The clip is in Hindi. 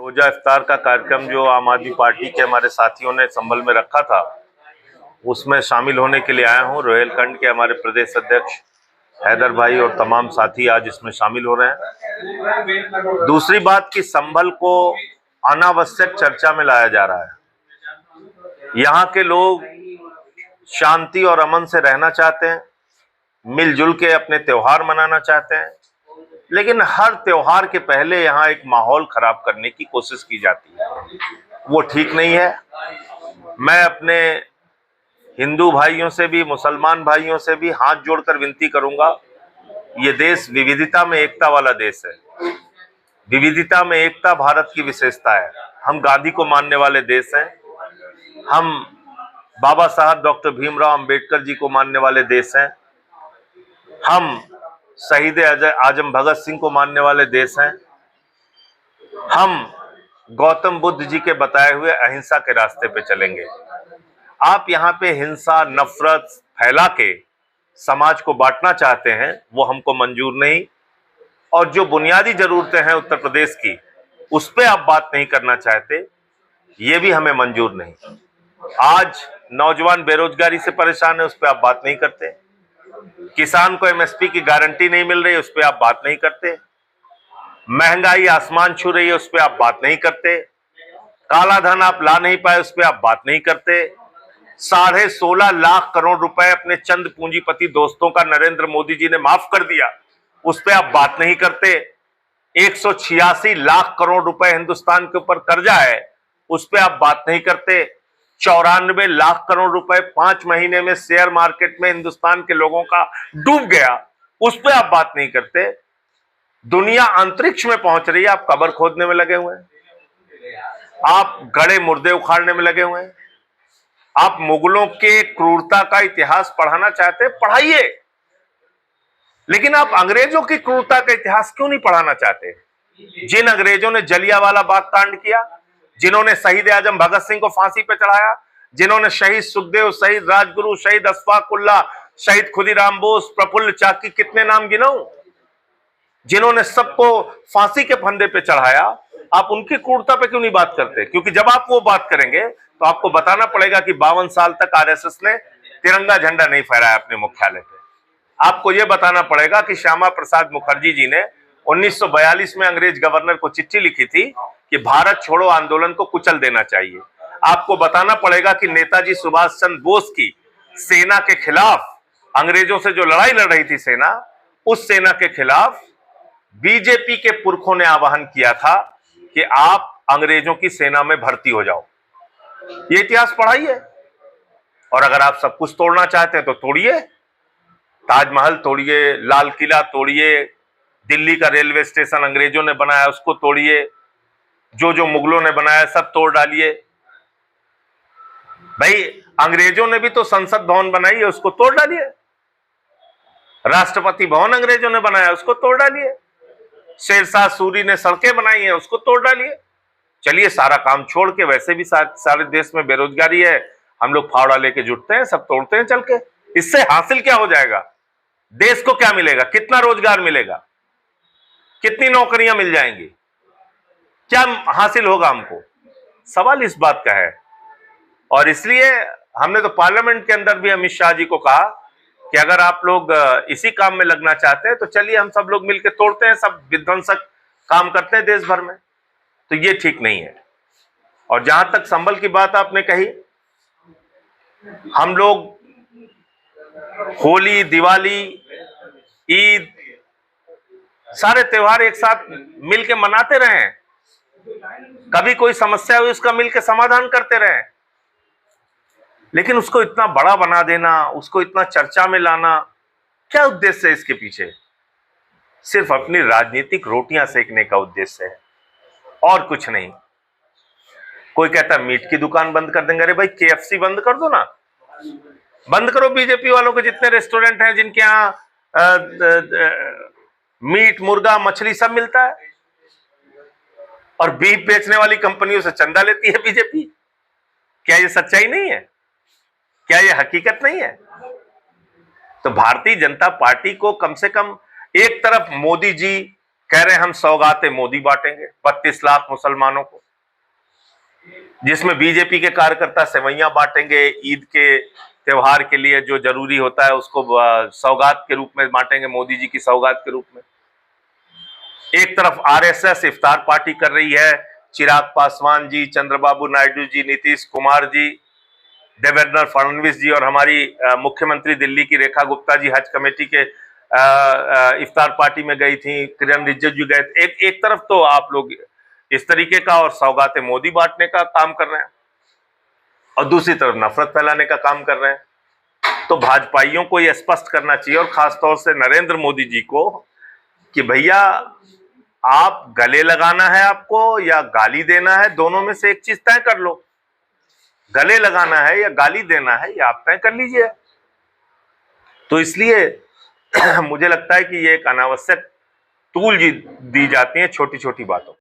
रोजा इफ्तार का कार्यक्रम जो आम आदमी पार्टी के हमारे साथियों ने संभल में रखा था, उसमें शामिल होने के लिए आया हूं। रोहेलखंड के हमारे प्रदेश अध्यक्ष हैदर भाई और तमाम साथी आज इसमें शामिल हो रहे हैं। दूसरी बात कि संभल को अनावश्यक चर्चा में लाया जा रहा है। यहाँ के लोग शांति और अमन से रहना चाहते हैं, मिलजुल के अपने त्योहार मनाना चाहते हैं, लेकिन हर त्योहार के पहले यहाँ एक माहौल खराब करने की कोशिश की जाती है। वो ठीक नहीं है। मैं अपने हिंदू भाइयों से भी, मुसलमान भाइयों से भी हाथ जोड़कर विनती करूंगा, ये देश विविधता में एकता वाला देश है। विविधता में एकता भारत की विशेषता है। हम गांधी को मानने वाले देश हैं। हम बाबा साहब डॉक्टर भीमराव अंबेडकर जी को मानने वाले देश हैं। हम शहीद आजम भगत सिंह को मानने वाले देश हैं। हम गौतम बुद्ध जी के बताए हुए अहिंसा के रास्ते पे चलेंगे। आप यहाँ पे हिंसा, नफरत फैला के समाज को बांटना चाहते हैं, वो हमको मंजूर नहीं। और जो बुनियादी जरूरतें हैं उत्तर प्रदेश की, उस पर आप बात नहीं करना चाहते, ये भी हमें मंजूर नहीं। आज नौजवान बेरोजगारी से परेशान है, उस पर आप बात नहीं करते। किसान को एमएसपी की गारंटी नहीं मिल रही, उस पर आप बात नहीं करते। महंगाई आसमान छू रही है, उस पर आप बात नहीं करते। काला धन आप ला नहीं पाए, उस पर आप बात नहीं करते। 16.5 लाख करोड़ रुपए अपने चंद पूंजीपति दोस्तों का नरेंद्र मोदी जी ने माफ कर दिया, उस पर आप बात नहीं करते। 186 लाख करोड़ रुपए हिंदुस्तान के ऊपर कर्जा है, उस पर आप बात नहीं करते। 94 लाख करोड़ रुपए 5 महीने में शेयर मार्केट में हिंदुस्तान के लोगों का डूब गया, उस पर आप बात नहीं करते। दुनिया अंतरिक्ष में पहुंच रही है, आप कब्र खोदने में लगे हुए हैं। आप गड़े मुर्दे उखाड़ने में लगे हुए हैं। आप मुगलों के क्रूरता का इतिहास पढ़ाना चाहते हैं, पढ़ाइए, लेकिन आप अंग्रेजों की क्रूरता का इतिहास क्यों नहीं पढ़ाना चाहते? जिन अंग्रेजों ने जलियांवाला बाग कांड किया, जिन्होंने शहीद आजम भगत सिंह को फांसी पे चढ़ाया, जिन्होंने शहीद सुखदेव, शहीद राजगुरु, शहीद अशफाक उल्लाह, शहीद खुदीराम बोस, प्रफुल्ल चाकी, कितने नाम गिनाऊं, जिन्होंने सबको फांसी के फंदे पे चढ़ाया, आप उनकी क्रूरता पे क्यों नहीं बात करते? क्योंकि जब आप वो बात करेंगे तो आपको बताना पड़ेगा कि 52 साल तक आरएसएस ने तिरंगा झंडा नहीं फहराया अपने मुख्यालय पे। आपको यह बताना पड़ेगा कि श्यामा प्रसाद मुखर्जी जी ने 1942 में अंग्रेज गवर्नर को चिट्ठी लिखी थी कि भारत छोड़ो आंदोलन को कुचल देना चाहिए। आपको बताना पड़ेगा कि नेताजी सुभाष चंद्र बोस की सेना के खिलाफ, अंग्रेजों से जो लड़ाई लड़ रही थी सेना, उस सेना के खिलाफ बीजेपी के पुरखों ने आह्वान किया था कि आप अंग्रेजों की सेना में भर्ती हो जाओ। ये इतिहास पढ़ाइए। और अगर आप सब कुछ तोड़ना चाहते हैं तो तोड़िए। ताजमहल तोड़िए, लाल किला तोड़िए, दिल्ली का रेलवे स्टेशन अंग्रेजों ने बनाया उसको तोड़िए, जो जो मुगलों ने बनाया सब तोड़ डालिए। भाई अंग्रेजों ने भी तो संसद भवन बनाई है, उसको तोड़ डालिए। राष्ट्रपति भवन अंग्रेजों ने बनाया, उसको तोड़ डालिए। शेरशाह सूरी ने सड़कें बनाई हैं, उसको तोड़ डालिए। चलिए सारा काम छोड़ के, वैसे भी सारे देश में बेरोजगारी है, हम लोग फावड़ा लेके जुटते हैं, सब तोड़ते हैं चल के। इससे हासिल क्या हो जाएगा? देश को क्या मिलेगा? कितना रोजगार मिलेगा? कितनी नौकरियां मिल जाएंगी? क्या हासिल होगा हमको? सवाल इस बात का है। और इसलिए हमने तो पार्लियामेंट के अंदर भी अमित शाह जी को कहा कि अगर आप लोग इसी काम में लगना चाहते हैं तो चलिए हम सब लोग मिलकर तोड़ते हैं, सब विध्वंसक काम करते हैं देश भर में। तो ये ठीक नहीं है। और जहां तक संभल की बात आपने कही, हम लोग होली, दिवाली, ईद, सारे त्योहार एक साथ मिलके मनाते रहें। कभी कोई समस्या हुई उसका मिलके समाधान करते रहें। लेकिन उसको इतना बड़ा बना देना, उसको इतना चर्चा में लाना, क्या उद्देश्य है इसके पीछे? सिर्फ अपनी राजनीतिक रोटियां सेकने का उद्देश्य है, और कुछ नहीं। कोई कहता है मीट की दुकान बंद कर देंगे। अरे भाई केएफसी बंद कर दो ना, बंद करो। बीजेपी वालों के जितने रेस्टोरेंट हैं जिनके यहाँ मीट, मुर्गा, मछली सब मिलता है, और बीफ बेचने वाली कंपनियों से चंदा लेती है बीजेपी। क्या ये सच्चाई नहीं है? क्या ये हकीकत नहीं है? तो भारतीय जनता पार्टी को कम से कम, एक तरफ मोदी जी कह रहे हैं हम सौगातें मोदी बांटेंगे 32 लाख मुसलमानों को, जिसमें बीजेपी के कार्यकर्ता सेवैयां बांटेंगे, ईद के त्योहार के लिए जो जरूरी होता है उसको सौगात के रूप में बांटेंगे, मोदी जी की सौगात के रूप में। एक तरफ आरएसएस इफ्तार पार्टी कर रही है, चिराग पासवान जी, चंद्रबाबू नायडू जी, नीतीश कुमार जी, देवेंद्र फडणवीस जी और हमारी मुख्यमंत्री दिल्ली की रेखा गुप्ता जी हज कमेटी के इफ्तार पार्टी में गई थी, किरण रिजिजू जी गए। एक तरफ तो आप लोग इस तरीके का और सौगातें मोदी बांटने का काम कर रहे हैं और दूसरी तरफ नफरत फैलाने का काम कर रहे हैं। तो भाजपाइयों को यह स्पष्ट करना चाहिए और खासतौर से नरेंद्र मोदी जी को कि भैया आप गले लगाना है आपको या गाली देना है, दोनों में से एक चीज तय कर लो। गले लगाना है या गाली देना है ये आप तय कर लीजिए। तो इसलिए मुझे लगता है कि ये एक अनावश्यक तूल दी जाती है छोटी छोटी बातों।